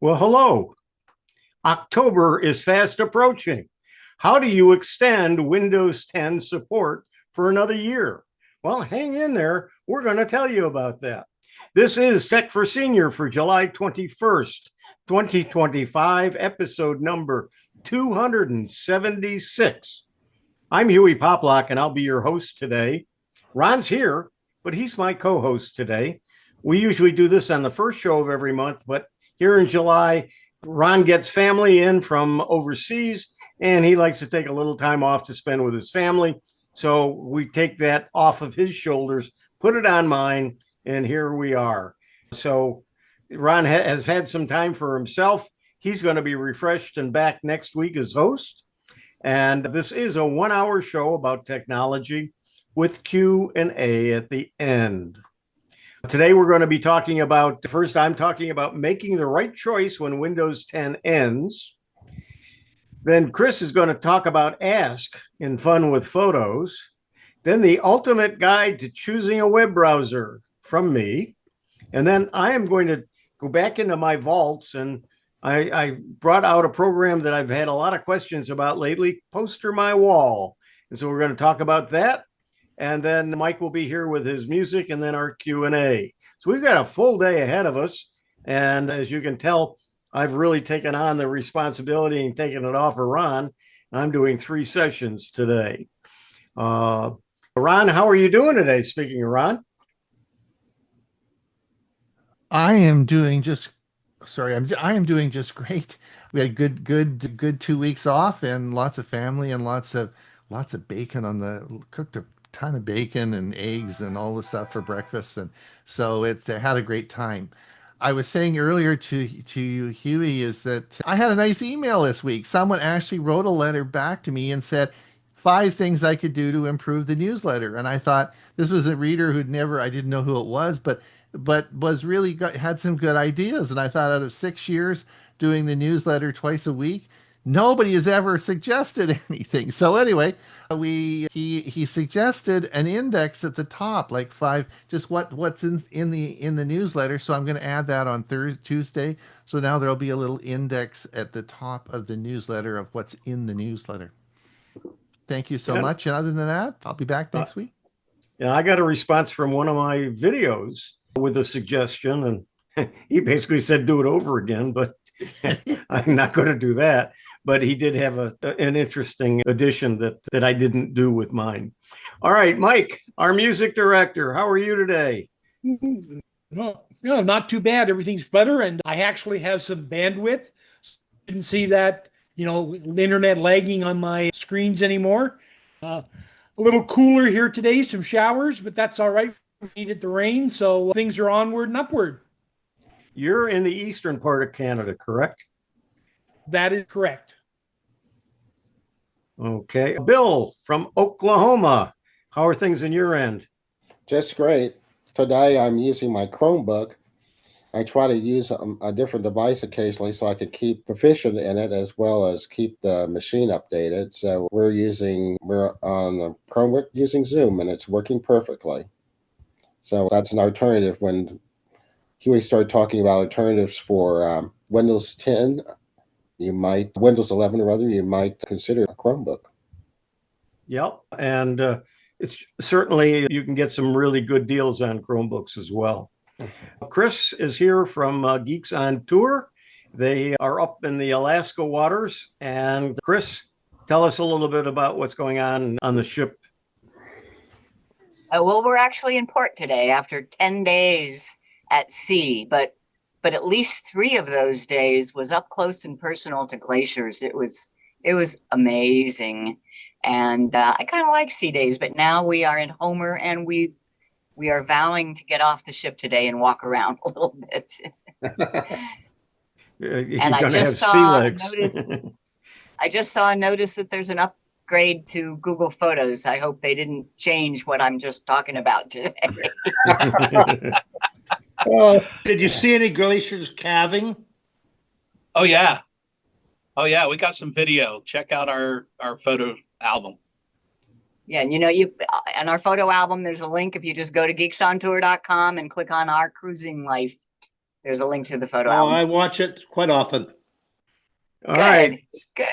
Well, hello. October is fast approaching. How do you extend Windows 10 support for another year? Well, hang in there. We're going to tell you about that. This is Tech for Senior for July 21st, 2025, episode number 276. I'm Hewie Poplock, and I'll be your host today. Ron's here, but he's my co-host today. We usually do this on the first show of every month, but here in July, Ron gets family in from overseas, and he likes to take a little time off to spend with his family. So we take that off of his shoulders, put it on mine, and here we are. So Ron has had some time for himself. He's going to be refreshed and back next week as host. And this is a 1-hour show about technology with Q&A at the end. Today, we're going to be talking about, first, I'm talking about making the right choice when Windows 10 ends. Then Chris is going to talk about Ask in Fun with Photos. Then the ultimate guide to choosing a web browser from me. And then I am going to go back into my vaults, and I brought out a program that I've had a lot of questions about lately, Poster My Wall. And so we're going to talk about that. And then Mike will be here with his music and then our Q&A. So we've got a full day ahead of us. And as you can tell, I've really taken on the responsibility and taken it off of Ron. I'm doing 3 sessions today. Ron, how are you doing today? Speaking of Ron. I am doing just great. We had good 2 weeks off and lots of family and lots of bacon cooked a ton of bacon and eggs and all the stuff for breakfast, and so I had a great time. I was saying earlier to you, Huey, is that I had a nice email this week. Someone actually wrote a letter back to me and said 5 things I could do to improve the newsletter. And I thought this was a reader I didn't know who it was, but was really had some good ideas. And I thought out of 6 years doing the newsletter twice a week, nobody has ever suggested anything. So anyway, he suggested an index at the top, like 5, just what's in the newsletter. So I'm going to add that on Tuesday. So now there'll be a little index at the top of the newsletter of what's in the newsletter. Thank you so much. And other than that, I'll be back next week. Yeah, I got a response from one of my videos with a suggestion, and he basically said, do it over again, but I'm not going to do that. But he did have an interesting addition that I didn't do with mine. All right, Mike, our music director, how are you today? Well, no, not too bad. Everything's better, and I actually have some bandwidth. Didn't see that, the internet lagging on my screens anymore. A little cooler here today, some showers, but that's all right. We needed the rain, so things are onward and upward. You're in the eastern part of Canada, correct? That is correct. Okay. Bill from Oklahoma, how are things in your end? Just great. Today I'm using my Chromebook. I try to use a different device occasionally so I can keep proficient in it as well as keep the machine updated. So we're on the Chromebook using Zoom, and it's working perfectly. So that's an alternative. When Huey started talking about alternatives for Windows 10, Windows 11 or other, you might consider a Chromebook. Yep. And it's certainly, you can get some really good deals on Chromebooks as well. Chris is here from Geeks on Tour. They are up in the Alaska waters. And Chris, tell us a little bit about what's going on the ship. Well, we're actually in port today after 10 days at sea, but at least 3 of those days was up close and personal to glaciers. It was amazing. And I kind of like sea days, but now we are in Homer, and we are vowing to get off the ship today and walk around a little bit. And I just saw a notice that there's an upgrade to Google Photos. I hope they didn't change what I'm just talking about today. Did you see any glaciers calving? Oh yeah, we got some video. Check out our photo album. Yeah, and on our photo album, there's a link. If you just go to geeksontour.com and click on our cruising life There's a link to the photo Oh, album. I watch it quite often. All right. Good.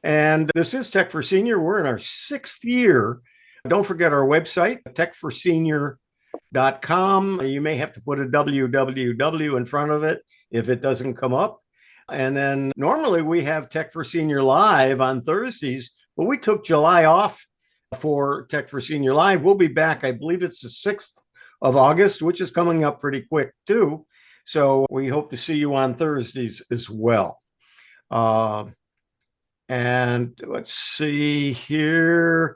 And this is Tech for Senior. We're in our 6th year. Don't forget our website, techforsenior.com. You may have to put a www in front of it if it doesn't come up. And then normally we have Tech for Senior Live on Thursdays, but we took July off for Tech for Senior Live. We'll be back, I believe it's the 6th of August, which is coming up pretty quick too. So we hope to see you on Thursdays as well. And let's see here.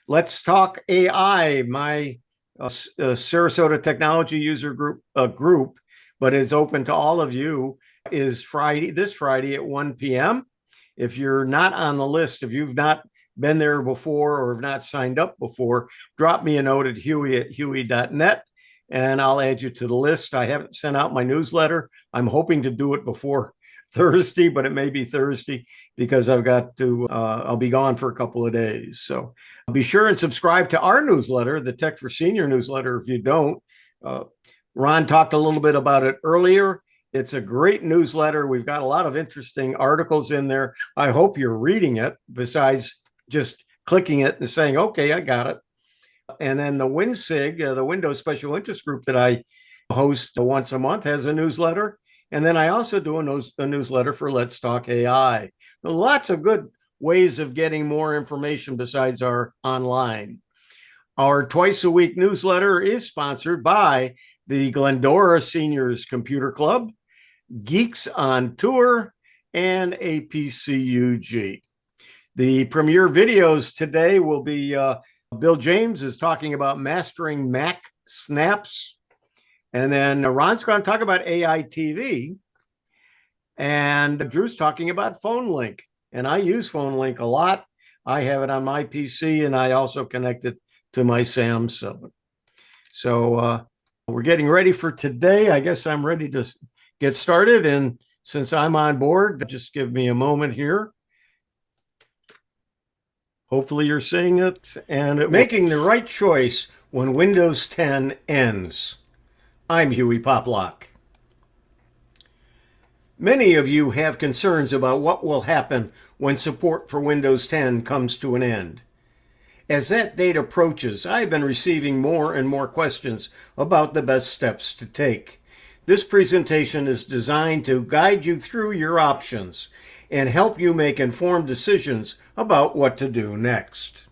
Let's Talk AI, my Sarasota Technology User Group, but is open to all of you, is this Friday at 1 p.m. If you're not on the list, if you've not been there before or have not signed up before, drop me a note at hewie@hewie.net and I'll add you to the list. I haven't sent out my newsletter. I'm hoping to do it before Thursday, but it may be Thursday because I've got to, I'll be gone for a couple of days. So be sure and subscribe to our newsletter, the Tech for Senior newsletter, if you don't. Ron talked a little bit about it earlier. It's a great newsletter. We've got a lot of interesting articles in there. I hope you're reading it besides just clicking it and saying, okay, I got it. And then the WinSig, the Windows Special Interest Group that I host once a month, has a newsletter. And then I also do a newsletter for Let's Talk AI. Lots of good ways of getting more information besides our online. Our twice a week newsletter is sponsored by the Glendora Seniors Computer Club, Geeks on Tour, and APCUG. The premiere videos today will be Bill James is talking about mastering Mac snaps. And then Ron's going to talk about AI TV. And Drew's talking about PhoneLink. And I use PhoneLink a lot. I have it on my PC and I also connect it to my Samsung. So we're getting ready for today. I guess I'm ready to get started. And since I'm on board, just give me a moment here. Hopefully you're seeing it. And making the right choice when Windows 10 ends. I'm Hewie Poplock. Many of you have concerns about what will happen when support for Windows 10 comes to an end. As that date approaches, I've been receiving more and more questions about the best steps to take. This presentation is designed to guide you through your options and help you make informed decisions about what to do next.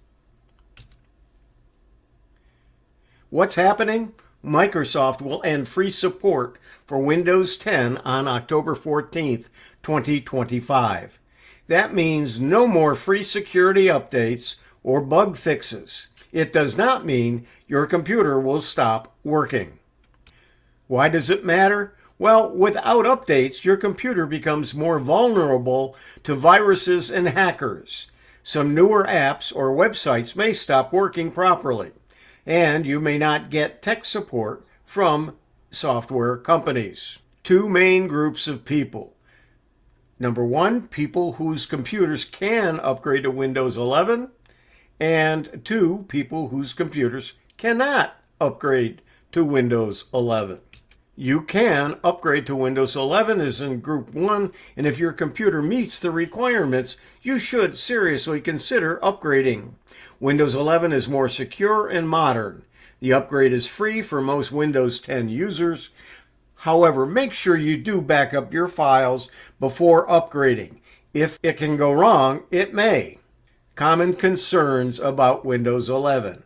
What's happening? Microsoft will end free support for Windows 10 on October 14th, 2025. That means no more free security updates or bug fixes. It does not mean your computer will stop working. Why does it matter? Well, without updates, your computer becomes more vulnerable to viruses and hackers. Some newer apps or websites may stop working properly, and you may not get tech support from software companies. Two main groups of people. Number one, people whose computers can upgrade to Windows 11, and two, people whose computers cannot upgrade to Windows 11. You can upgrade to Windows 11 is in group 1, and if your computer meets the requirements, you should seriously consider upgrading. Windows 11 is more secure and modern. The upgrade is free for most Windows 10 users. However, make sure you do back up your files before upgrading. If it can go wrong, it may. Common concerns about Windows 11.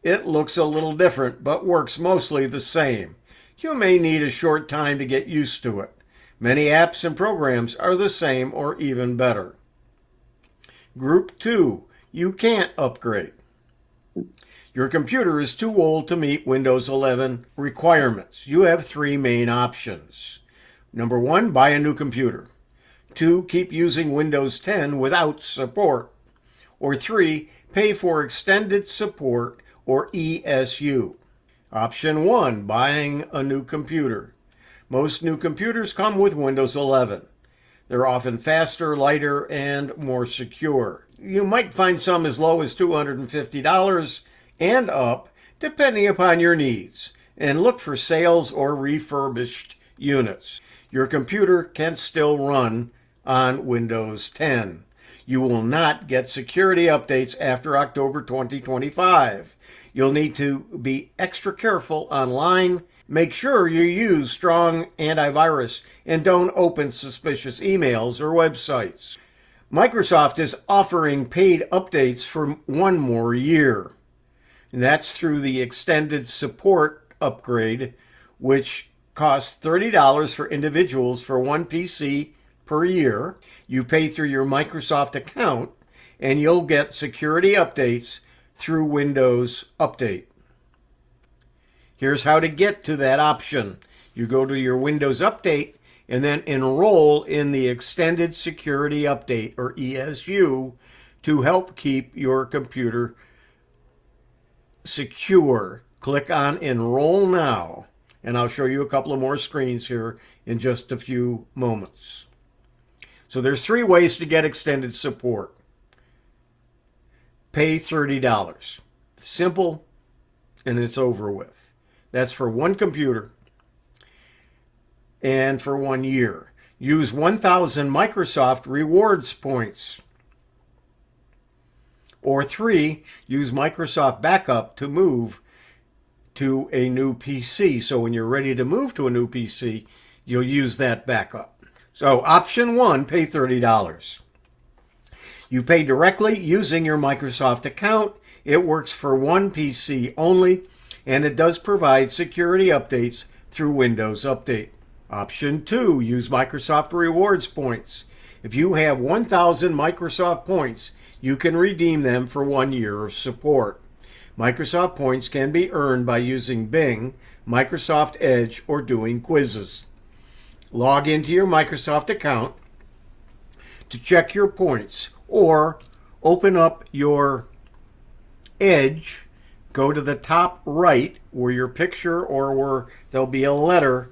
It looks a little different, but works mostly the same. You may need a short time to get used to it. Many apps and programs are the same or even better. Group 2, you can't upgrade. Your computer is too old to meet Windows 11 requirements. You have three main options. Number 1, buy a new computer. 2, keep using Windows 10 without support. Or 3, pay for extended support or ESU. Option 1, buying a new computer. Most new computers come with Windows 11. They're often faster, lighter, and more secure. You might find some as low as $250 and up, depending upon your needs. and look for sales or refurbished units. Your computer can still run on Windows 10. You will not get security updates after October 2025. You'll need to be extra careful online. Make sure you use strong antivirus and don't open suspicious emails or websites. Microsoft is offering paid updates for 1 more year. That's through the extended support upgrade, which costs $30 for individuals for 1 PC per year. You pay through your Microsoft account, and you'll get security updates through Windows Update. Here's how to get to that option. You go to your Windows Update and then enroll in the Extended Security Update, or ESU, to help keep your computer secure. Click on Enroll Now, and I'll show you a couple of more screens here in just a few moments. So there's 3 ways to get extended support. Pay $30. Simple, and it's over with. That's for 1 computer and for 1 year. Use 1,000 Microsoft rewards points. Or 3, use Microsoft Backup to move to a new PC. So when you're ready to move to a new PC, you'll use that backup. So option 1, pay $30. You pay directly using your Microsoft account. It works for 1 PC only, and it does provide security updates through Windows Update. Option 2, use Microsoft Rewards points. If you have 1,000 Microsoft points, you can redeem them for 1 year of support. Microsoft points can be earned by using Bing, Microsoft Edge, or doing quizzes. Log into your Microsoft account to check your points, or open up your Edge, go to the top right where your picture or where there'll be a letter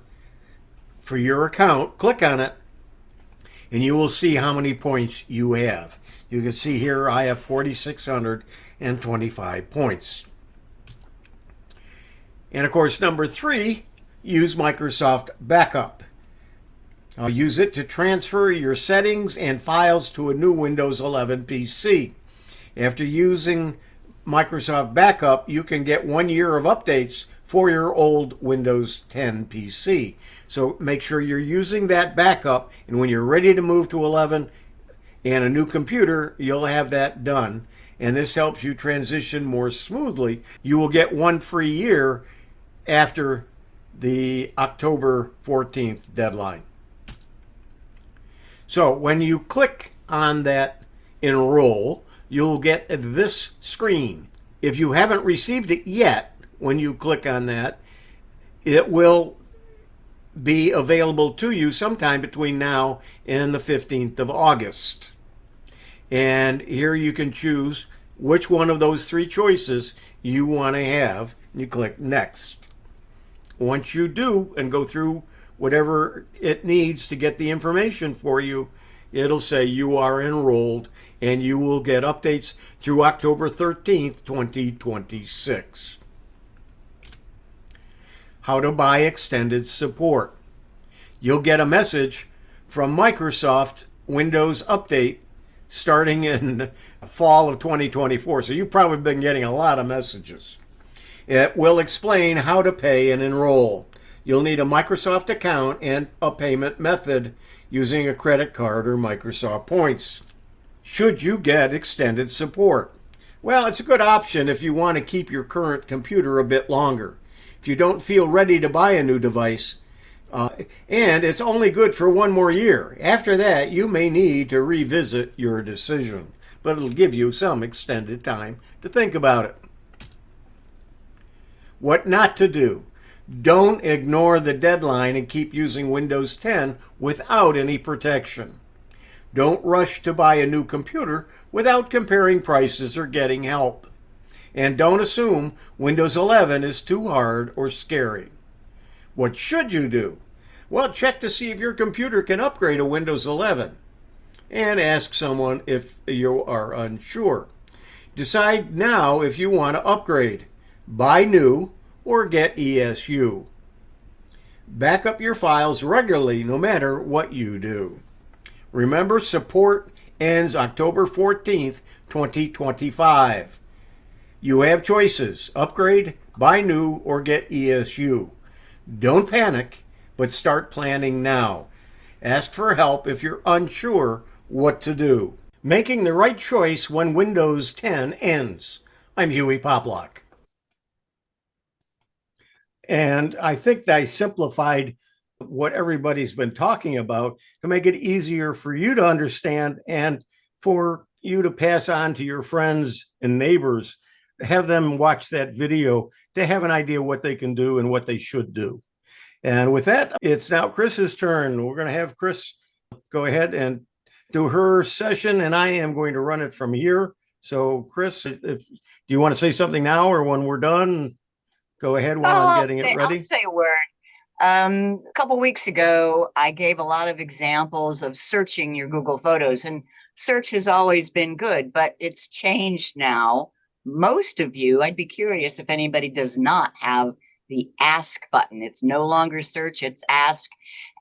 for your account, click on it, and you will see how many points you have. You can see here I have 4,625 points. And of course, number 3, use Microsoft Backup. Use it to transfer your settings and files to a new Windows 11 PC. After using Microsoft Backup, you can get 1 year of updates for your old Windows 10 PC. So make sure you're using that backup, and when you're ready to move to 11 and a new computer, you'll have that done. And this helps you transition more smoothly. You will get 1 free year after the October 14th deadline. So when you click on that enroll, you'll get this screen. If you haven't received it yet, when you click on that, it will be available to you sometime between now and the 15th of August. And here you can choose which one of those 3 choices you want to have. You click Next. Once you do and go through whatever it needs to get the information for you, it'll say you are enrolled, and you will get updates through October 13th, 2026. How to buy extended support. You'll get a message from Microsoft Windows Update starting in fall of 2024. So you've probably been getting a lot of messages. It will explain how to pay and enroll. You'll need a Microsoft account and a payment method using a credit card or Microsoft points. Should you get extended support? Well, it's a good option if you want to keep your current computer a bit longer. If you don't feel ready to buy a new device, and it's only good for 1 more year. After that, you may need to revisit your decision, but it'll give you some extended time to think about it. What not to do. Don't ignore the deadline and keep using Windows 10 without any protection. Don't rush to buy a new computer without comparing prices or getting help. And don't assume Windows 11 is too hard or scary. What should you do? Well, check to see if your computer can upgrade to Windows 11, and ask someone if you are unsure. Decide now if you want to upgrade, buy new, or get ESU. Back up your files regularly no matter what you do. Remember, support ends October 14th, 2025. You have choices: upgrade, buy new, or get ESU. Don't panic, but start planning now. Ask for help if you're unsure what to do. Making the right choice when Windows 10 ends. I'm Hewie Poplock. And I think I simplified what everybody's been talking about to make it easier for you to understand and for you to pass on to your friends and neighbors, have them watch that video to have an idea what they can do and what they should do. And with that, it's now Chris's turn. We're going to have Chris go ahead and do her session, and I am going to run it from here. So, Chris, do you want to say something now or when we're done? Go ahead while I'm getting it ready. I'll say a word. A couple weeks ago, I gave a lot of examples of searching your Google Photos, and search has always been good, but it's changed now. Most of you, I'd be curious if anybody does not have the Ask button. It's no longer search, it's Ask,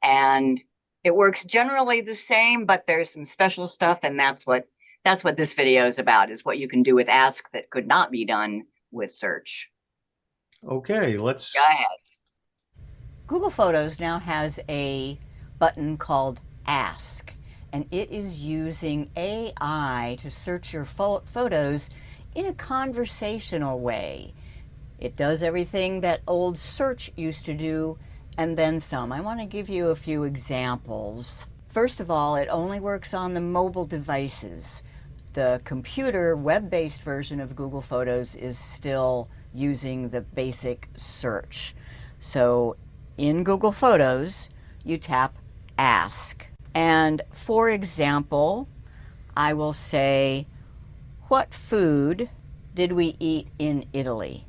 and it works generally the same, but there's some special stuff, and that's what this video is about, is what you can do with Ask that could not be done with search. Okay, let's go ahead. Google Photos now has a button called Ask, and it is using AI to search your photos in a conversational way. It does everything that old search used to do, and then some. I want to give you a few examples. First of all, it only works on the mobile devices. The computer web-based version of Google Photos is still using the basic search. So in Google Photos, you tap Ask. And for example, I will say, what food did we eat in Italy?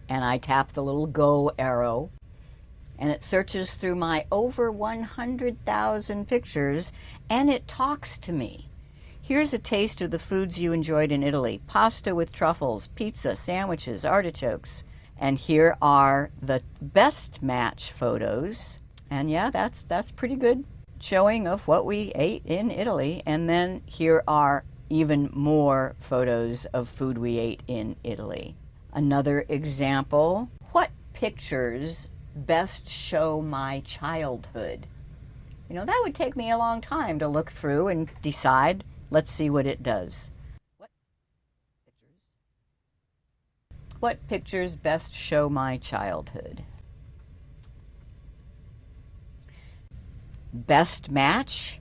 And I tap the little go arrow, and it searches through my over 100,000 pictures, and it talks to me. Here's a taste of the foods you enjoyed in Italy: pasta with truffles, pizza, sandwiches, artichokes. And here are the best match photos. And yeah, that's pretty good showing of what we ate in Italy. And then here are even more photos of food we ate in Italy. Another example: what pictures best show my childhood? You know, that would take me a long time to look through and decide. Let's see what it does. What pictures best show my childhood? Best match.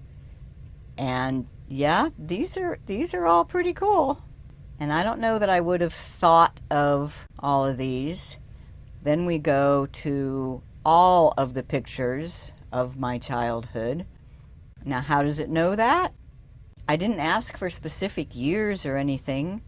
And yeah, these are all pretty cool. And I don't know that I would have thought of all of these. Then we go to all of the pictures of my childhood. Now, how does it know that? I didn't ask for specific years or anything.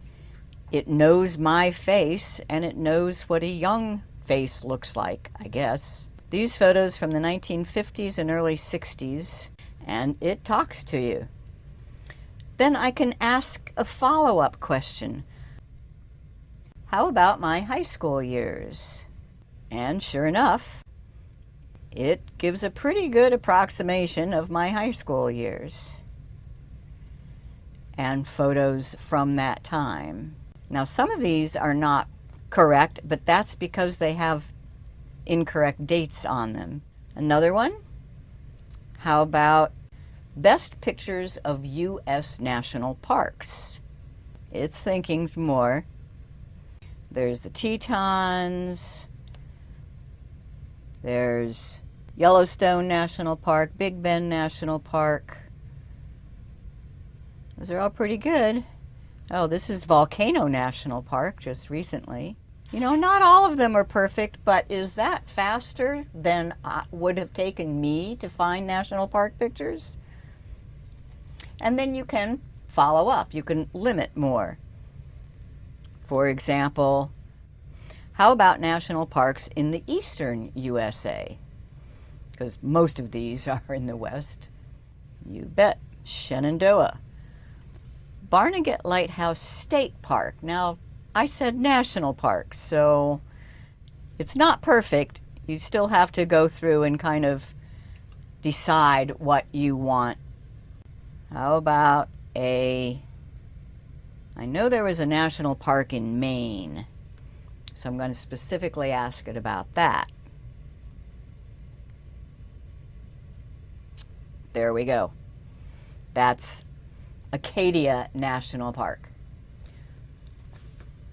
It knows my face, and it knows what a young face looks like, I guess. These photos from the 1950s and early 60s, and it talks to you. Then I can ask a follow-up question. How about my high school years? And sure enough, it gives a pretty good approximation of my high school years and photos from that time. Now, some of these are not correct, but that's because they have incorrect dates on them. Another one, how about best pictures of U.S. national parks? It's thinking more. There's the Tetons, there's Yellowstone National Park, Big Bend National Park. Those are all pretty good. Oh, this is Volcano National Park just recently. You know, not all of them are perfect, but is that faster than would have taken me to find national park pictures? And then you can follow up. You can limit more. For example, how about national parks in the eastern USA? Because most of these are in the west. You bet. Shenandoah. Barnegat Lighthouse State Park. Now, I said national parks, so It's not perfect. You still have to go through and kind of decide what you want. How about I know there was a national park in Maine, so I'm going to specifically ask it about that. There we go. That's Acadia National Park.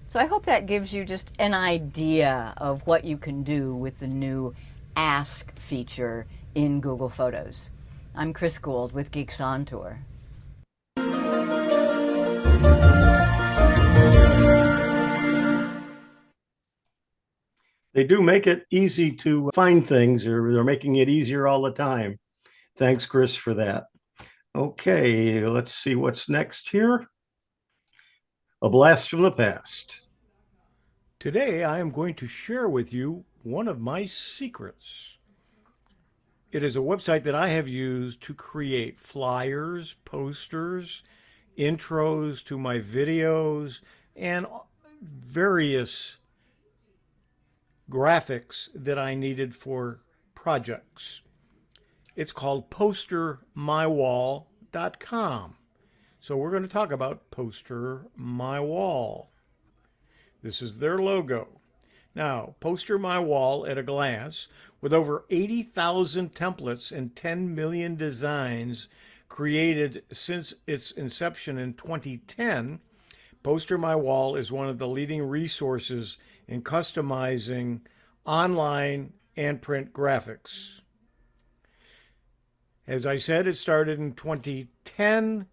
So I hope that gives you just an idea of what you can do with the new Ask feature in Google Photos. I'm Chris Gould with Geeks on Tour. They do make it easy to find things, or they're making it easier all the time. Thanks, Chris, for that. Okay, let's see what's next here. A blast from the past. Today, I am going to share with you one of my secrets. It is a website that I have used to create flyers, posters, intros to my videos, and various graphics that I needed for projects. It's called postermywall.com. So we're going to talk about Poster My Wall. This is their logo. Now, Poster My Wall at a glance, with over 80,000 templates and 10 million designs created since its inception in 2010, Poster My Wall is one of the leading resources in customizing online and print graphics. As I said, it started in 2010.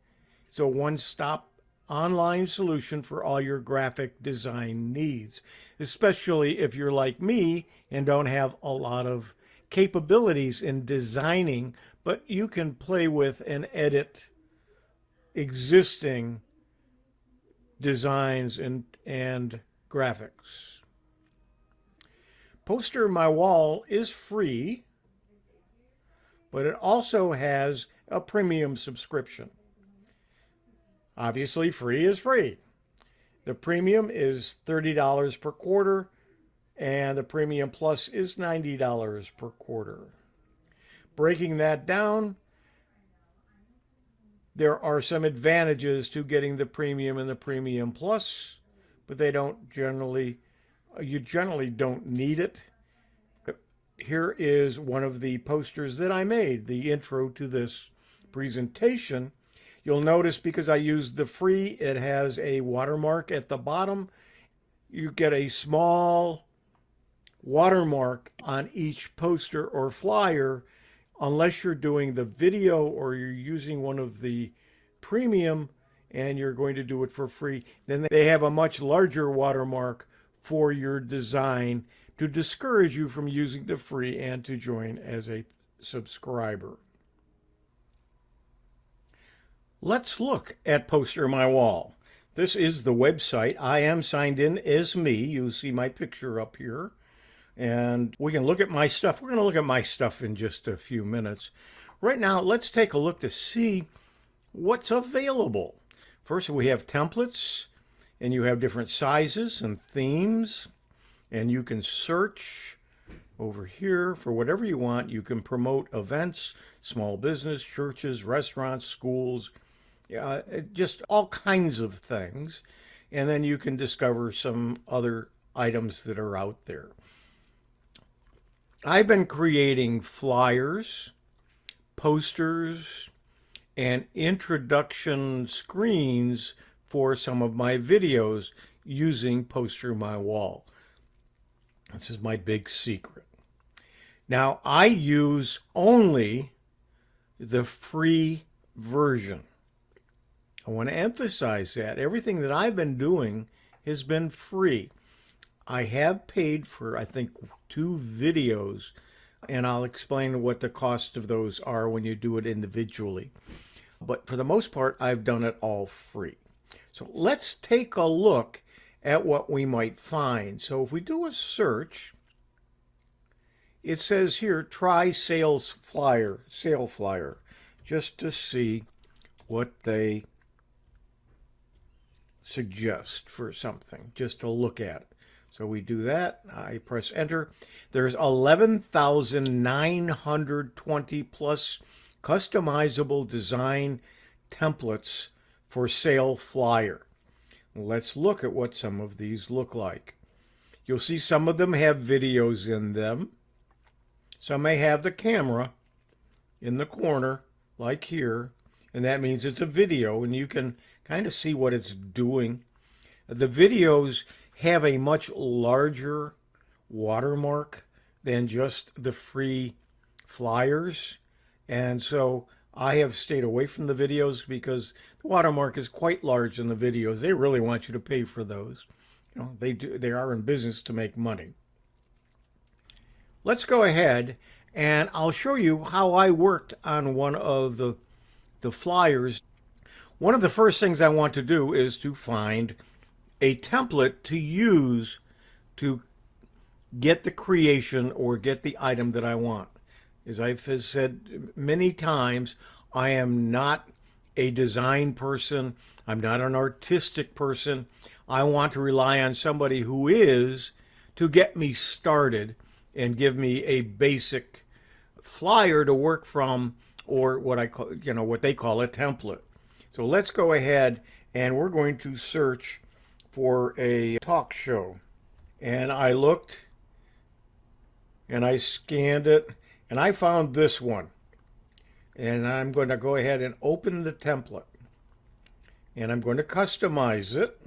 It's a one-stop online solution for all your graphic design needs, especially if you're like me and don't have a lot of capabilities in designing, but you can play with and edit existing designs and graphics. Poster My Wall is free, but it also has a premium subscription. Obviously, free is free. The premium is $30 per quarter, and the premium plus is $90 per quarter. Breaking that down, there are some advantages to getting the premium and the premium plus, but you generally don't need it. Here is one of the posters that I made, the intro to this presentation. You'll notice, because I used the free, it has a watermark at the bottom. You get a small watermark on each poster or flyer, unless you're doing the video or you're using one of the premium and you're going to do it for free. Then they have a much larger watermark for your design to discourage you from using the free and to join as a subscriber. Let's look at Poster My Wall. This is the website. I am signed in as me. You see my picture up here. And we can look at my stuff. We're going to look at my stuff in just a few minutes. Right now, let's take a look to see what's available. First, we have templates, and you have different sizes and themes. And you can search over here for whatever you want. You can promote events, small business, churches, restaurants, schools, just all kinds of things. And then you can discover some other items that are out there. I've been creating flyers, posters, and introduction screens for some of my videos using Poster My Wall. This is my big secret. Now, I use only the free version. I want to emphasize that. Everything that I've been doing has been free. I have paid for, I think, 2 videos, and I'll explain what the cost of those are when you do it individually. But for the most part, I've done it all free. So let's take a look at what we might find. So if we do a search, it says here, try sale flyer, just to see what they suggest for something, just to look at it. So we do that. I press enter. There's 11,920 plus customizable design templates for sale flyer. Let's look at what some of these look like. You'll see some of them have videos in them. Some may have the camera in the corner, like here, and that means it's a video, and you can kind of see what it's doing. The videos have a much larger watermark than just the free flyers, and so I have stayed away from the videos because the watermark is quite large in the videos. They really want you to pay for those. You know, they are in business to make money. Let's go ahead and I'll show you how I worked on one of the flyers. One of the first things I want to do is to find a template to use to get the creation or get the item that I want. As I've said many times, I am not a design person. I'm not an artistic person. I want to rely on somebody who is to get me started and give me a basic flyer to work from, or what I call, what they call a template. So let's go ahead and we're going to search for a talk show. And I looked and I scanned it and I found this one. And I'm going to go ahead and open the template. And I'm going to customize it.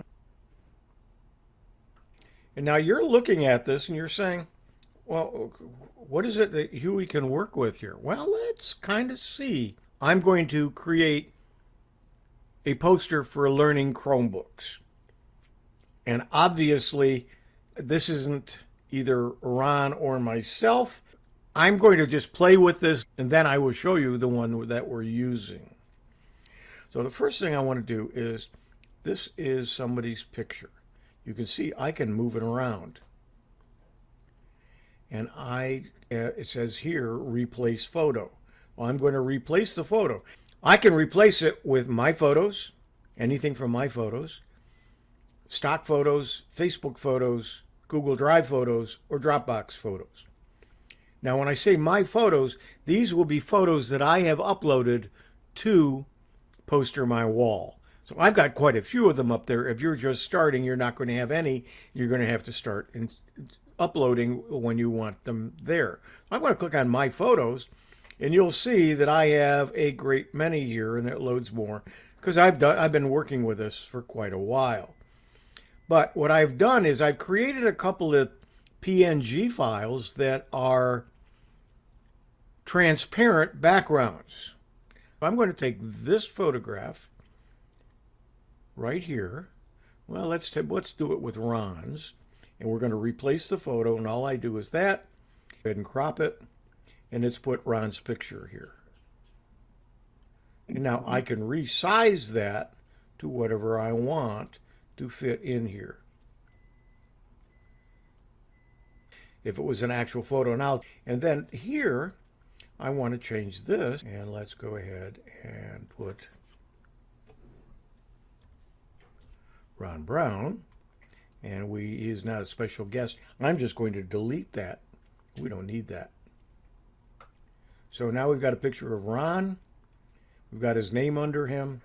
And now you're looking at this and you're saying, well, what is it that Hewie can work with here? Well, let's kind of see. I'm going to create a poster for learning Chromebooks. And obviously, this isn't either Ron or myself. I'm going to just play with this, and then I will show you the one that we're using. So the first thing I want to do is, this is somebody's picture. You can see I can move it around. And it says here, replace photo. Well, I'm going to replace the photo. I can replace it with my photos, anything from my photos, stock photos, Facebook photos, Google Drive photos, or Dropbox photos. Now, when I say my photos, these will be photos that I have uploaded to Poster My Wall. So I've got quite a few of them up there. If you're just starting, you're not going to have any. You're going to have to start uploading when you want them there. I'm going to click on My Photos, and you'll see that I have a great many here, and it loads more because I've been working with this for quite a while. But what I've done is I've created a couple of PNG files that are transparent backgrounds. I'm going to take this photograph right here. Well, let's do it with Ron's, and we're going to replace the photo, and all I do is that. Go ahead and crop it, and it's put Ron's picture here. And now I can resize that to whatever I want to fit in here. If it was an actual photo now, and then here I want to change this, and let's go ahead and put Ron Brown, and he's not a special guest. I'm just going to delete that. We don't need that. So now we've got a picture of Ron. We've got his name under him,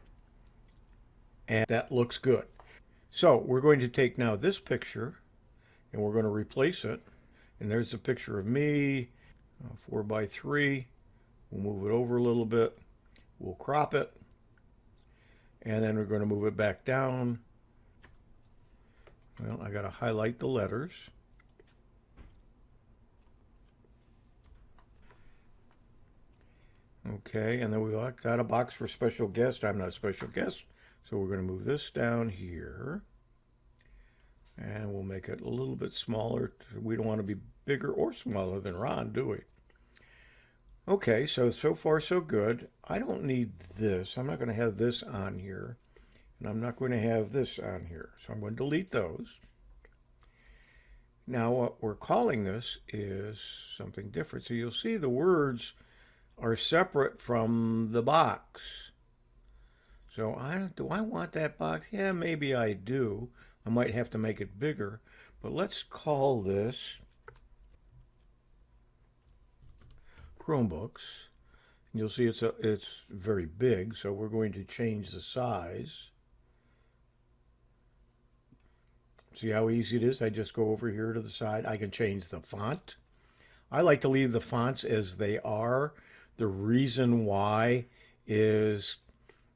and that looks good. So we're going to take now this picture, and we're going to replace it. And there's a picture of me, 4x3. We'll move it over a little bit. We'll crop it. And then we're going to move it back down. Well, I got to highlight the letters. Okay, and then we've got a box for special guest. I'm not a special guest, so we're going to move this down here. And we'll make it a little bit smaller. We don't want to be bigger or smaller than Ron, do we? Okay, so far so good. I don't need this. I'm not going to have this on here. And I'm not going to have this on here. So I'm going to delete those. Now what we're calling this is something different. So you'll see the words are separate from the box. So do I want that box? Yeah, maybe I do. I might have to make it bigger, But let's call this Chromebooks. You'll see it's very big, so we're going to change the size. See how easy it is? I just go over here to the side. I can change the font. I like to leave the fonts as they are. The reason why is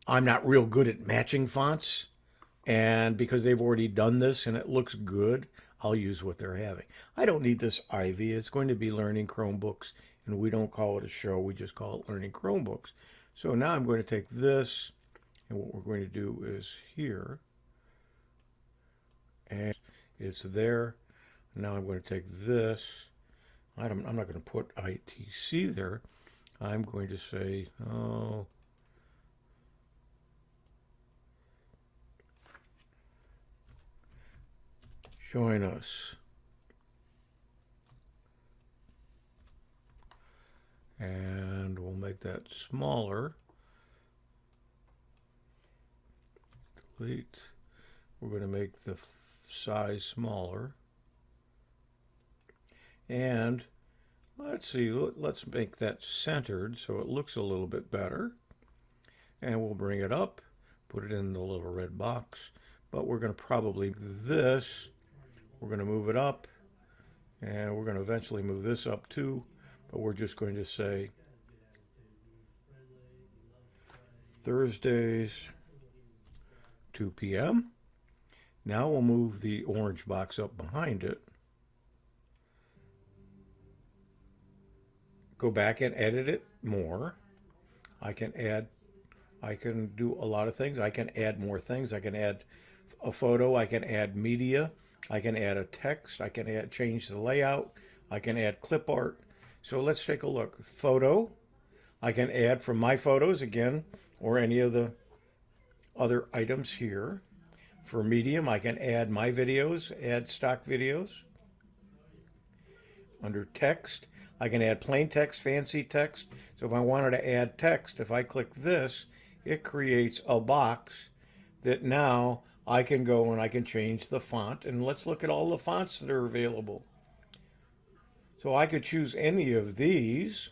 I'm not real good at matching fonts, and because they've already done this and it looks good, I'll use what they're having. I don't need this Ivy. It's going to be Learning Chromebooks, and we don't call it a show. We just call it Learning Chromebooks. So now I'm going to take this, and what we're going to do is here, and it's there. Now I'm going to take this. I'm not going to put ITC there. I'm going to say, oh, join us. And we'll make that smaller. Delete. We're going to make the size smaller. And let's see, let's make that centered so it looks a little bit better. And we'll bring it up, put it in the little red box. But we're going to probably this. We're going to move it up. And we're going to eventually move this up too. But we're just going to say Thursdays, 2 p.m. Now we'll move the orange box up behind it. Go back and edit it more. I can do a lot of things. I can add more things. I can add a photo. I can add media. I can add a text. I can change the layout. I can add clip art. So let's take a look. Photo. I can add from my photos again, or any of the other items here. For medium, I can add my videos, add stock videos. Under text, I can add plain text, fancy text. So if I wanted to add text, if I click this, it creates a box that now I can go and I can change the font. And let's look at all the fonts that are available. So I could choose any of these.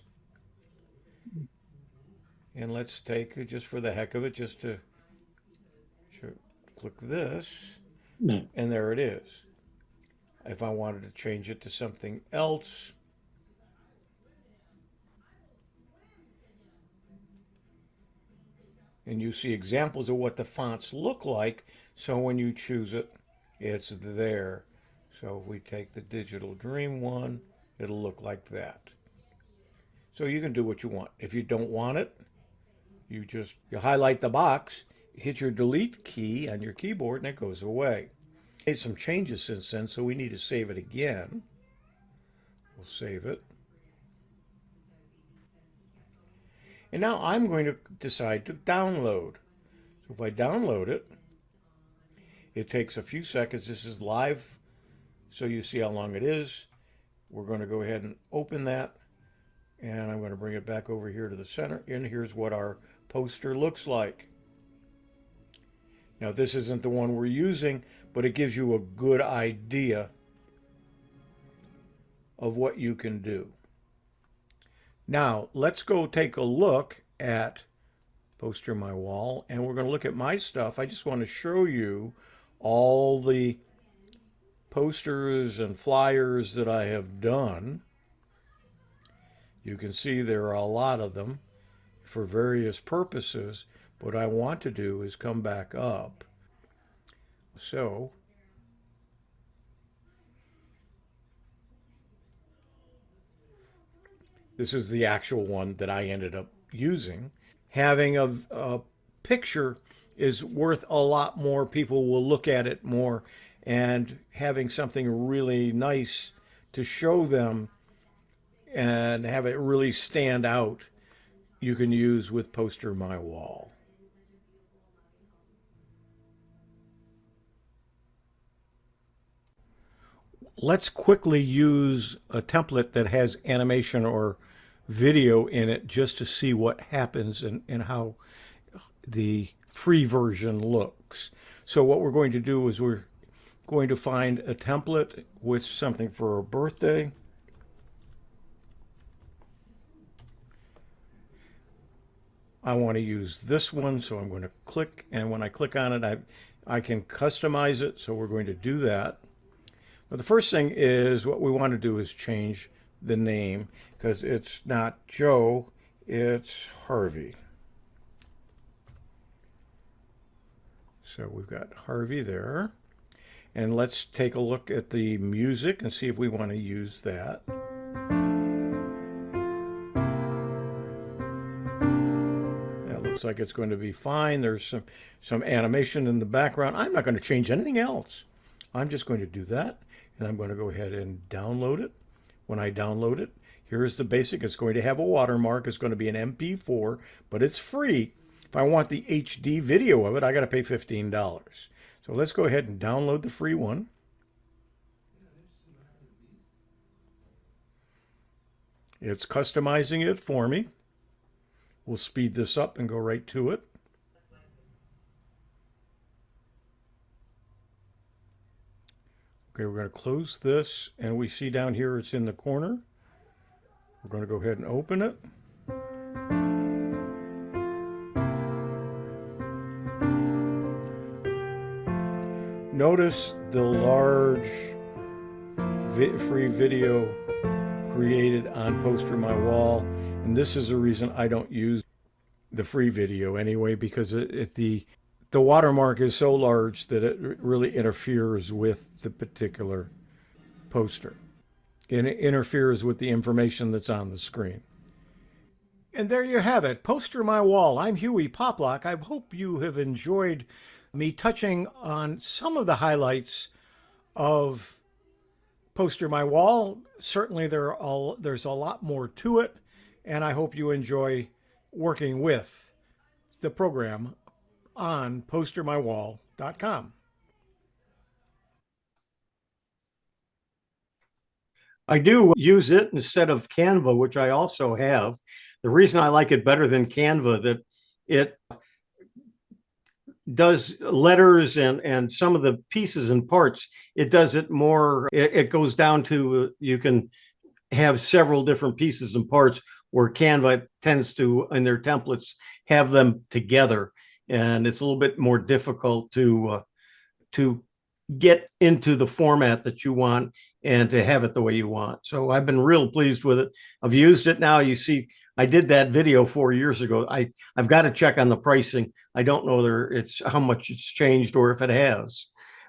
And let's take, just for the heck of it, just to click this. And there it is. If I wanted to change it to something else, and you see examples of what the fonts look like, so when you choose it, it's there. So if we take the Digital Dream one, it'll look like that. So you can do what you want. If you don't want it, you highlight the box, hit your delete key on your keyboard, and it goes away. Made some changes since then, so we need to save it again. We'll save it. And now I'm going to decide to download. So if I download it, it takes a few seconds. This is live, so you see how long it is. We're going to go ahead and open that, and I'm going to bring it back over here to the center, and here's what our poster looks like. Now this isn't the one we're using, but it gives you a good idea of what you can do. Now let's go take a look at Poster My Wall, and we're going to look at my stuff. I just want to show you all the posters and flyers that I have done. You can see there are a lot of them for various purposes. What I want to do is come back up. So this is the actual one that I ended up using. Having a picture is worth a lot more. People will look at it more, and having something really nice to show them and have it really stand out, you can use with Poster My Wall. Let's quickly use a template that has animation or video in it just to see what happens and how the free version looks. So what we're going to do is going to find a template with something for a birthday. I want to use this one, so I'm going to click, and when I click on it, I can customize it, so we're going to do that. But the first thing is, what we want to do is change the name, because it's not Joe, it's Harvey. So we've got Harvey there. And let's take a look at the music and see if we want to use that. That looks like it's going to be fine. There's some animation in the background. I'm not going to change anything else. I'm just going to do that, and I'm going to go ahead and download it. When I download it, here's the basic. It's going to have a watermark. It's going to be an MP4, but it's free. If I want the HD video of it, I got to pay $15. So let's go ahead and download the free one. It's customizing it for me. We'll speed this up and go right to it. Okay, we're going to close this, and we see down here it's in the corner. We're going to go ahead and open it. Notice the large free video created on Poster My Wall, and this is the reason I don't use the free video anyway, because the watermark is so large that it really interferes with the particular poster. And it interferes with the information that's on the screen. And there you have it, Poster My Wall. I'm Hewie Poplock. I hope you have enjoyed me touching on some of the highlights of Poster My Wall. Certainly there's a lot more to it, and I hope you enjoy working with the program on postermywall.com. I do use it instead of Canva, which I also have. The reason I like it better than Canva, that it does letters and some of the pieces and parts, it does it more, it goes down to, you can have several different pieces and parts, where Canva tends to, in their templates, have them together. And it's a little bit more difficult to get into the format that you want and to have it the way you want. So I've been real pleased with it. I've used it now. You see, I did that video 4 years ago. I've got to check on the pricing. I don't know whether how much it's changed or if it has,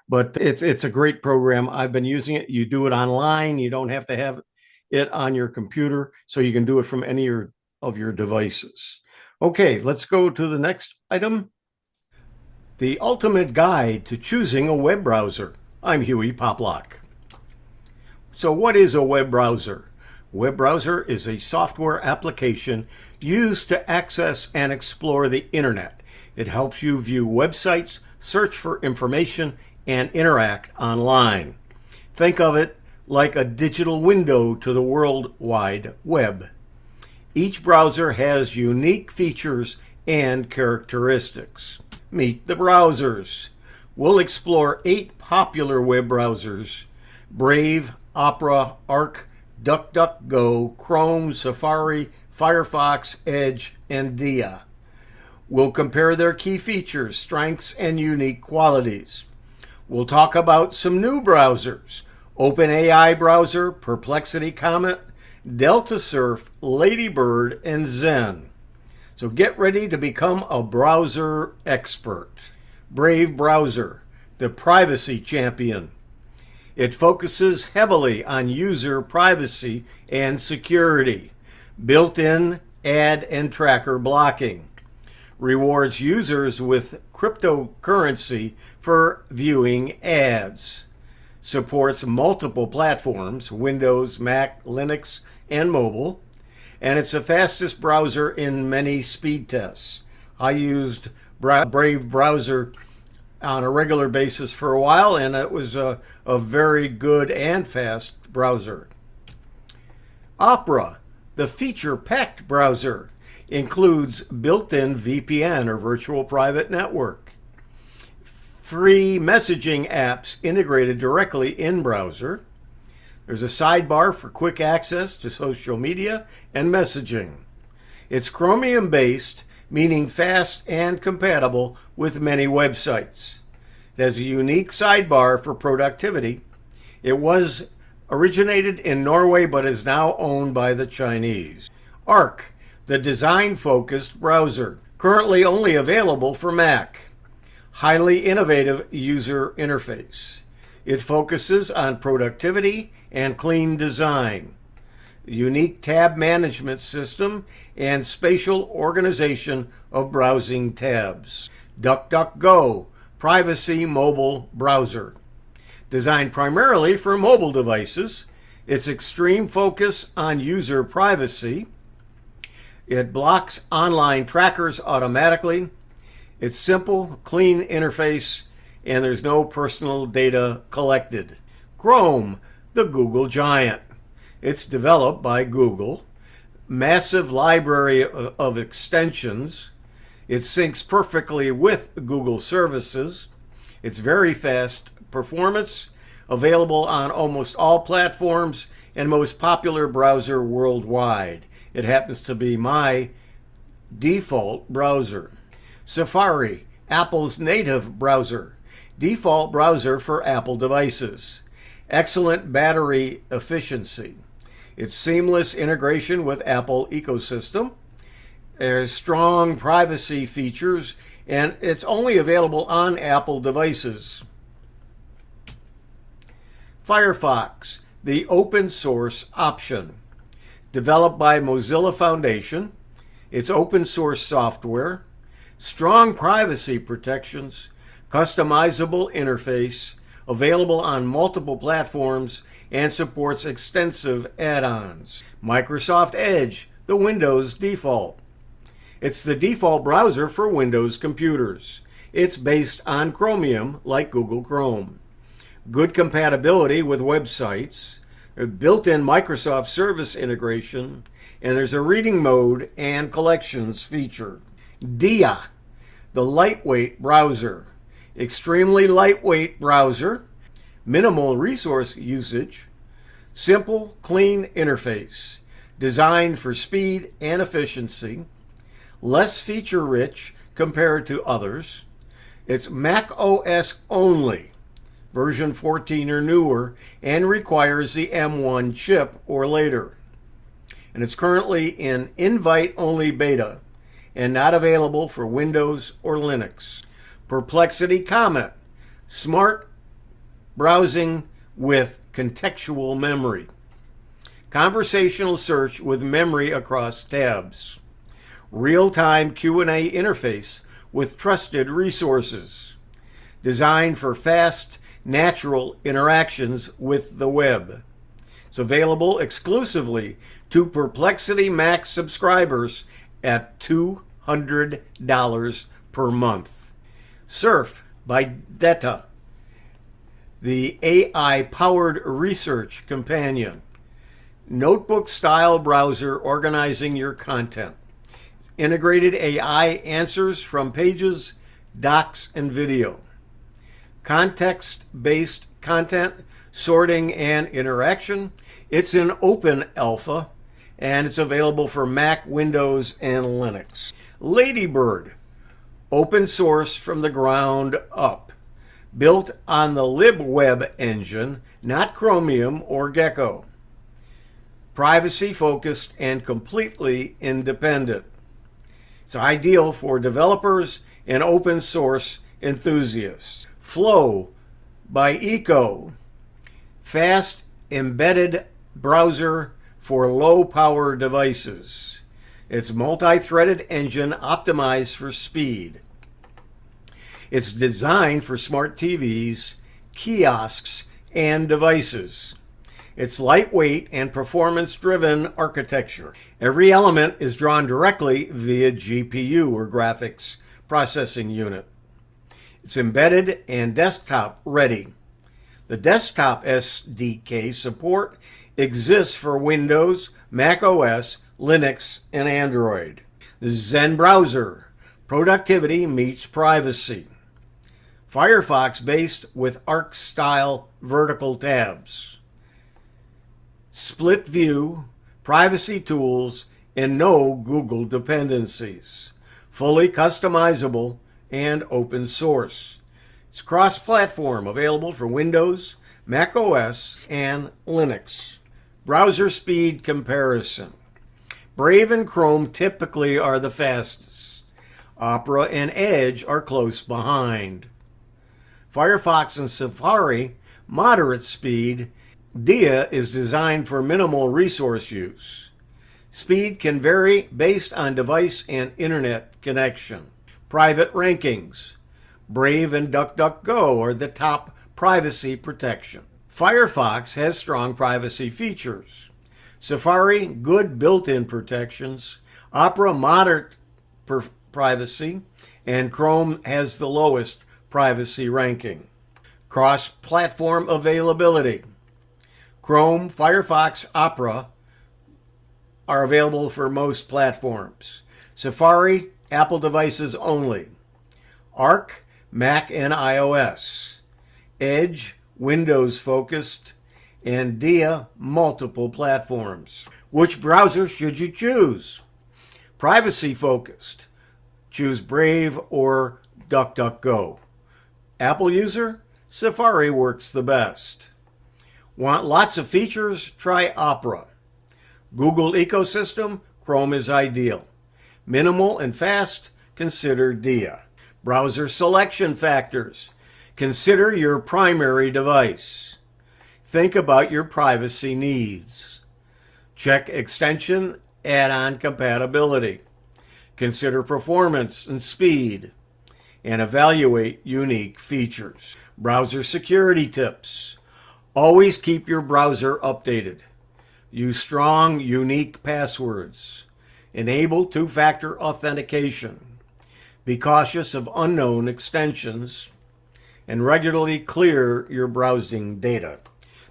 but it's a great program. I've been using it. You do it online. You don't have to have it on your computer, so you can do it from any of your devices. Okay, let's go to the next item. The ultimate guide to choosing a web browser. I'm Hewie Poplock. So what is a web browser? Web browser is a software application used to access and explore the internet. It helps you view websites, search for information, and interact online. Think of it like a digital window to the World Wide Web. Each browser has unique features and characteristics. Meet the browsers. We'll explore 8 popular web browsers: Brave, Opera, Arc, DuckDuckGo, Chrome, Safari, Firefox, Edge, and Dia. We'll compare their key features, strengths, and unique qualities. We'll talk about some new browsers: OpenAI browser, Perplexity Comet, Delta Surf, Ladybird, and Zen. So get ready to become a browser expert. Brave browser, the privacy champion. It focuses heavily on user privacy and security, built-in ad and tracker blocking, rewards users with cryptocurrency for viewing ads, supports multiple platforms, Windows, Mac, Linux, and mobile, and it's the fastest browser in many speed tests. I used Brave browser on a regular basis for a while, and it was a very good and fast browser. Opera, the feature-packed browser, includes built-in VPN or virtual private network, free messaging apps integrated directly in browser. There's a sidebar for quick access to social media and messaging. It's Chromium based, meaning fast and compatible with many websites. It has a unique sidebar for productivity. It was originated in Norway but is now owned by the Chinese. Arc, the design-focused browser, currently only available for Mac. Highly innovative user interface. It focuses on productivity and clean design. Unique tab management system and spatial organization of browsing tabs. DuckDuckGo, privacy mobile browser. Designed primarily for mobile devices, its extreme focus on user privacy. It blocks online trackers automatically. It's simple, clean interface, and there's no personal data collected. Chrome, the Google giant. It's developed by Google. Massive library of extensions. It syncs perfectly with Google services. It's very fast performance, available on almost all platforms and most popular browser worldwide. It happens to be my default browser. Safari, Apple's native browser. Default browser for Apple devices. Excellent battery efficiency. It's seamless integration with Apple ecosystem. There's strong privacy features, and it's only available on Apple devices. Firefox, the open source option. Developed by Mozilla Foundation. It's open source software. Strong privacy protections. Customizable interface. Available on multiple platforms and supports extensive add-ons. Microsoft Edge, the Windows default. It's the default browser for Windows computers. It's based on Chromium, like Google Chrome. Good compatibility with websites. There's built-in Microsoft service integration, and there's a reading mode and collections feature. Dia, the lightweight browser. Extremely lightweight browser, minimal resource usage, simple, clean interface, designed for speed and efficiency, less feature-rich compared to others. It's Mac OS only, version 14 or newer, and requires the M1 chip or later. And it's currently in invite-only beta and not available for Windows or Linux. Perplexity Comet, smart browsing with contextual memory. Conversational search with memory across tabs. Real-time Q&A interface with trusted resources. Designed for fast, natural interactions with the web. It's available exclusively to Perplexity Max subscribers at $200 per month. Surf by Detta, the AI-powered research companion. Notebook-style browser organizing your content. Integrated AI answers from pages, docs, and video. Context-based content, sorting, and interaction. It's in open alpha, and it's available for Mac, Windows, and Linux. Ladybird, open source from the ground up. Built on the libweb engine, not Chromium or Gecko. Privacy-focused and completely independent. It's ideal for developers and open source enthusiasts. Flow by Eco, fast embedded browser for low-power devices. It's multi-threaded engine optimized for speed. It's designed for smart TVs, kiosks, and devices. It's lightweight and performance-driven architecture. Every element is drawn directly via GPU or graphics processing unit. It's embedded and desktop ready. The desktop SDK support exists for Windows, Mac OS, Linux, and Android. The Zen browser, productivity meets privacy. Firefox based with Arc style vertical tabs. Split view, privacy tools, and no Google dependencies. Fully customizable and open source. It's cross-platform, available for Windows, Mac OS, and Linux. Browser speed comparison. Brave and Chrome typically are the fastest. Opera and Edge are close behind. Firefox and Safari, moderate speed. Dia is designed for minimal resource use. Speed can vary based on device and internet connection. Private rankings. Brave and DuckDuckGo are the top privacy protection. Firefox has strong privacy features. Safari, good built-in protections. Opera, moderate privacy. And Chrome has the lowest privacy ranking. Cross-platform availability. Chrome, Firefox, Opera are available for most platforms. Safari, Apple devices only. Arc, Mac and iOS. Edge, Windows focused. And Dia, multiple platforms. Which browser should you choose? Privacy focused. Choose Brave or DuckDuckGo. Apple user? Safari works the best. Want lots of features? Try Opera. Google ecosystem? Chrome is ideal. Minimal and fast? Consider Dia. Browser selection factors. Consider your primary device. Think about your privacy needs. Check extension, add-on compatibility. Consider performance and speed. And evaluate unique features. Browser security tips. Always keep your browser updated. Use strong, unique passwords. Enable two-factor authentication. Be cautious of unknown extensions. And regularly clear your browsing data.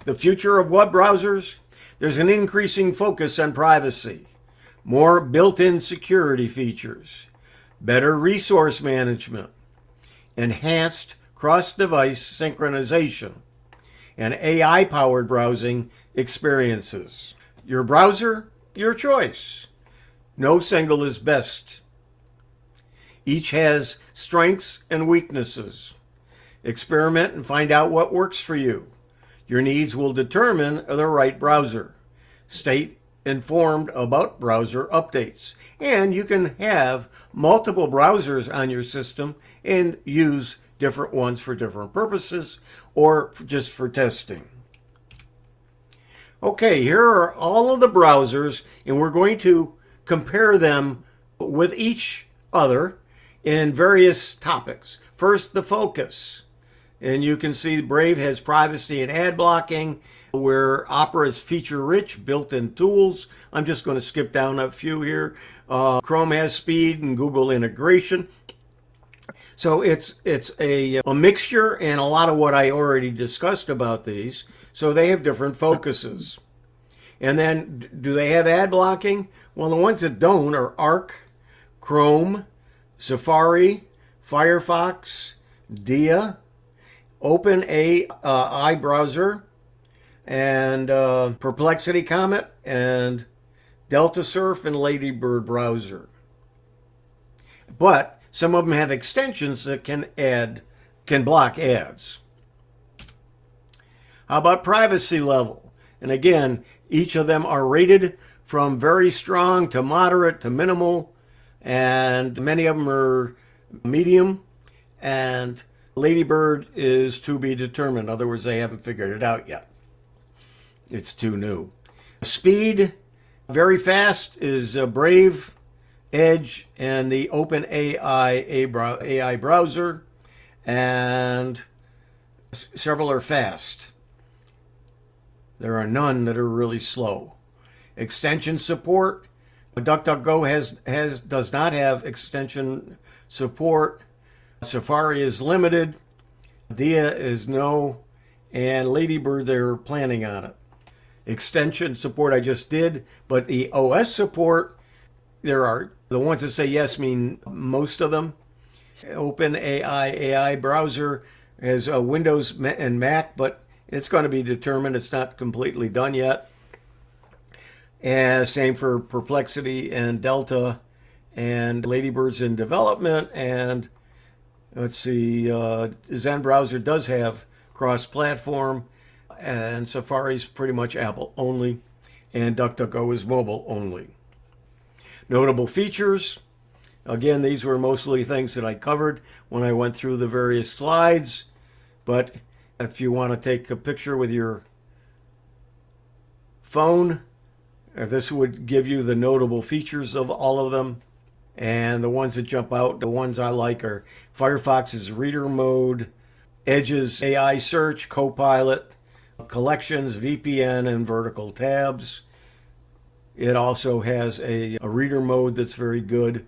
The future of web browsers? There's an increasing focus on privacy. More built-in security features. Better resource management. Enhanced cross-device synchronization. And AI-powered browsing experiences. Your browser, your choice. No single is best. Each has strengths and weaknesses. Experiment and find out what works for you. Your needs will determine the right browser. Stay informed about browser updates. And you can have multiple browsers on your system and use different ones for different purposes or just for testing. Okay, here are all of the browsers, and we're going to compare them with each other in various topics. First, the focus. And you can see Brave has privacy and ad blocking, where Opera is feature-rich, built-in tools. I'm just going to skip down a few here. Chrome has speed and Google integration. So it's a mixture and a lot of what I already discussed about these. So they have different focuses. And then do they have ad blocking? Well, the ones that don't are Arc, Chrome, Safari, Firefox, Dia, OpenAI browser, and Perplexity Comet, and Delta Surf and Ladybird browser. But some of them have extensions that can block ads. How about privacy level? And again, each of them are rated from very strong to moderate to minimal, and many of them are medium, and Ladybird is to be determined. In other words, they haven't figured it out yet. It's too new. Speed, very fast, is Brave, Edge, and the OpenAI AI browser, and several are fast. There are none that are really slow. Extension support, DuckDuckGo does not have extension support. Safari is limited. Dia is no, and Ladybird, they're planning on it. Extension support I just did, but the OS support, there are the ones that say yes mean most of them, OpenAI AI browser has Windows and Mac, but it's going to be determined. It's not completely done yet. And same for Perplexity and Delta, and Ladybird's in development. And let's see, Zen browser does have cross-platform, and Safari's pretty much Apple only, and DuckDuckGo is mobile only. Notable features. Again, these were mostly things that I covered when I went through the various slides, but if you want to take a picture with your phone, this would give you the notable features of all of them. And the ones that jump out, the ones I like are Firefox's reader mode, Edge's AI search, Copilot, collections, VPN, and vertical tabs. It also has a reader mode that's very good.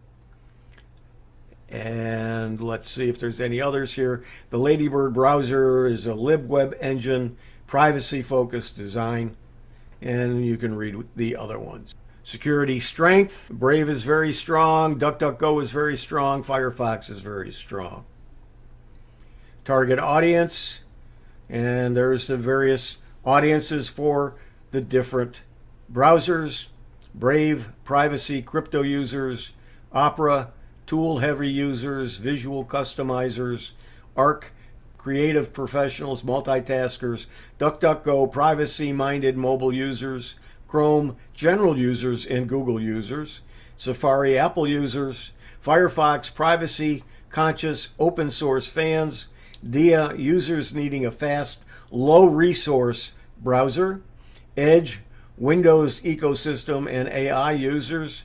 And let's see if there's any others here. The Ladybird browser is a libweb engine, privacy-focused design, and you can read the other ones. Security strength, Brave is very strong, DuckDuckGo is very strong, Firefox is very strong. Target audience, and there's the various audiences for the different browsers. Brave, privacy, crypto users, Opera, tool-heavy users, visual customizers, Arc, creative professionals, multitaskers, DuckDuckGo, privacy-minded mobile users, Chrome, general users and Google users, Safari, Apple users, Firefox, privacy-conscious open source fans, Dia, users needing a fast, low-resource browser, Edge, Windows ecosystem and AI users,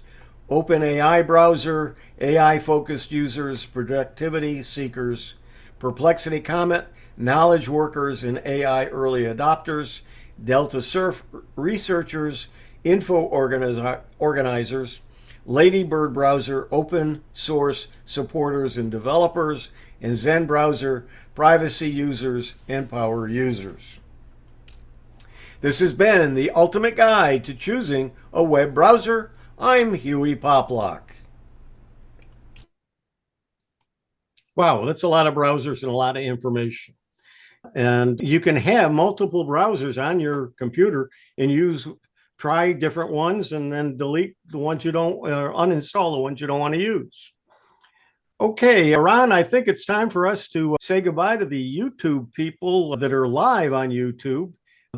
OpenAI browser, AI-focused users, productivity seekers, Perplexity Comet, knowledge workers and AI early adopters, Delta Surf researchers, info organizers, Ladybird browser, open source supporters and developers, and Zen browser, privacy users and power users. This has been the ultimate guide to choosing a web browser. I'm Hewie Poplock. Wow, that's a lot of browsers and a lot of information. And you can have multiple browsers on your computer and try different ones and then delete the ones you don't, uninstall the ones you don't want to use. Okay, Ron, I think it's time for us to say goodbye to the YouTube people that are live on YouTube.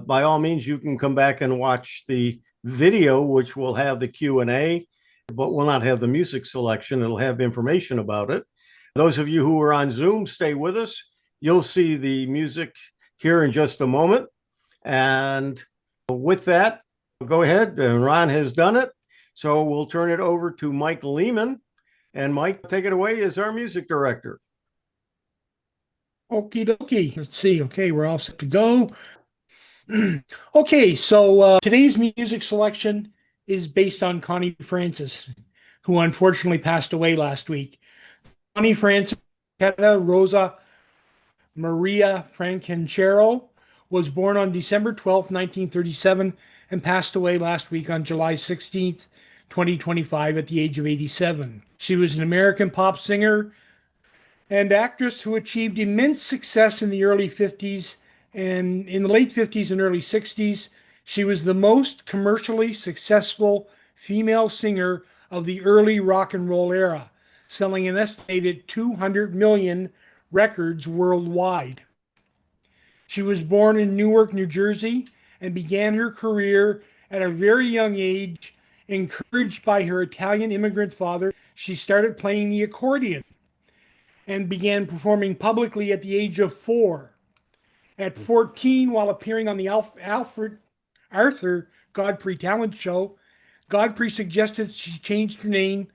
By all means, you can come back and watch the video, which will have the Q&A, but will not have the music selection. It'll have information about it. Those of you who are on Zoom, stay with us. You'll see the music here in just a moment. And with that, go ahead. Ron has done it. So we'll turn it over to Mike Leaman. And Mike, take it away as our music director. Okie dokie. Let's see. Okay, we're all set to go. Okay, so today's music selection is based on Connie Francis, who unfortunately passed away last week. Connie Francis, Rosa Maria Frankenchero, was born on December 12, 1937, and passed away last week on July 16, 2025, at the age of 87. She was an American pop singer and actress who achieved immense success in the early 50s, and in the late 50s and early 60s, she was the most commercially successful female singer of the early rock and roll era, selling an estimated 200 million records worldwide. She was born in Newark, New Jersey, and began her career at a very young age. Encouraged by her Italian immigrant father, she started playing the accordion and began performing publicly at the age of 4. At 14, while appearing on the Arthur Godfrey talent show, Godfrey suggested she change her name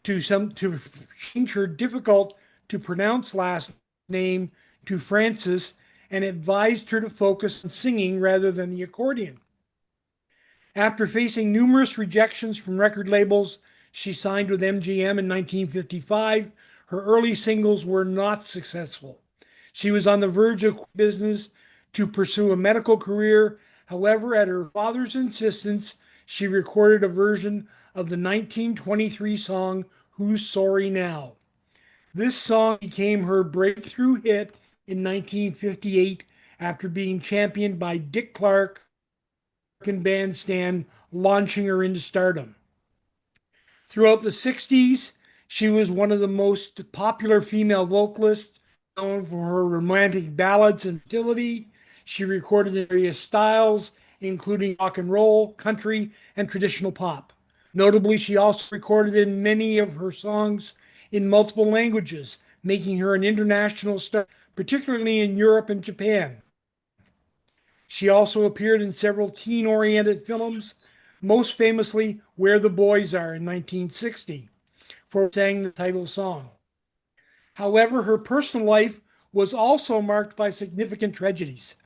to change her difficult to pronounce last name to Francis, and advised her to focus on singing rather than the accordion. After facing numerous rejections from record labels, she signed with MGM in 1955. Her early singles were not successful. She was on the verge of business to pursue a medical career. However, at her father's insistence, she recorded a version of the 1923 song, Who's Sorry Now? This song became her breakthrough hit in 1958 after being championed by Dick Clark and Bandstand, launching her into stardom. Throughout the 60s, she was one of the most popular female vocalists, known for her romantic ballads and fertility. She recorded in various styles, including rock and roll, country, and traditional pop. Notably, she also recorded in many of her songs in multiple languages, making her an international star, particularly in Europe and Japan. She also appeared in several teen-oriented films, most famously Where the Boys Are in 1960, for sang the title song. However, her personal life was also marked by significant tragedies.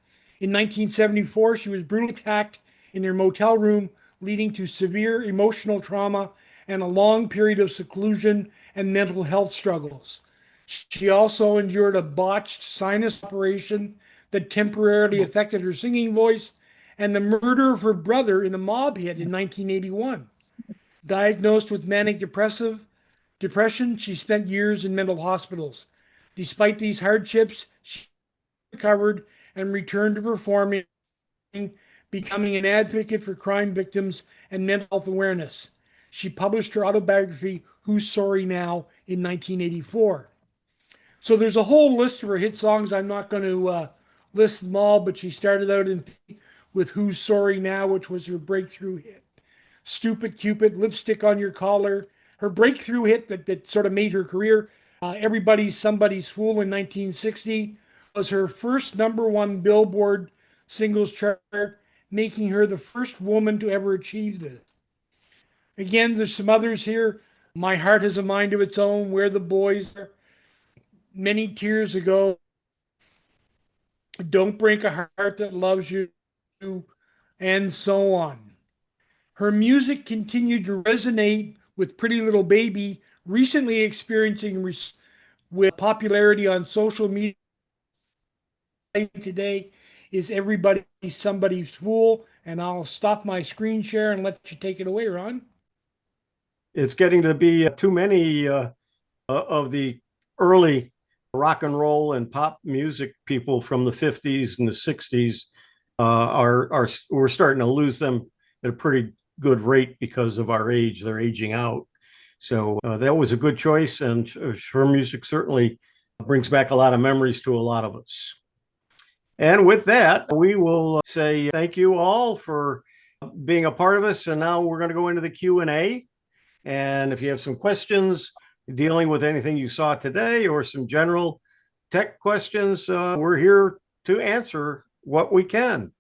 In 1974, she was brutally attacked in her motel room, leading to severe emotional trauma and a long period of seclusion and mental health struggles. She also endured a botched sinus operation that temporarily affected her singing voice, and the murder of her brother in a mob hit in 1981. Diagnosed with manic depression, she spent years in mental hospitals. Despite these hardships, she recovered and returned to performing, becoming an advocate for crime victims and mental health awareness. She published her autobiography, Who's Sorry Now, in 1984. So there's a whole list of her hit songs. I'm not going to list them all, but she started out with Who's Sorry Now, which was her breakthrough hit. Stupid Cupid, Lipstick on Your Collar. Her breakthrough hit that sort of made her career, Everybody's Somebody's Fool in 1960, was her first #1 Billboard singles chart, making her the first woman to ever achieve this. Again, there's some others here. My Heart Has a Mind of Its Own, Where the Boys Are, Many Tears Ago, Don't Break a Heart That Loves You, and so on. Her music continued to resonate with Pretty Little Baby, recently experiencing with popularity on social media today is Everybody's Somebody's Fool. And I'll stop my screen share and let you take it away, Ron. It's getting to be too many of the early rock and roll and pop music people from the 50s and the 60s we're starting to lose them at a pretty good rate because of our age. They're aging out. So that was a good choice, and her music certainly brings back a lot of memories to a lot of us. And with that, we will say thank you all for being a part of us. And now we're going to go into the Q&A. And if you have some questions dealing with anything you saw today or some general tech questions, we're here to answer what we can.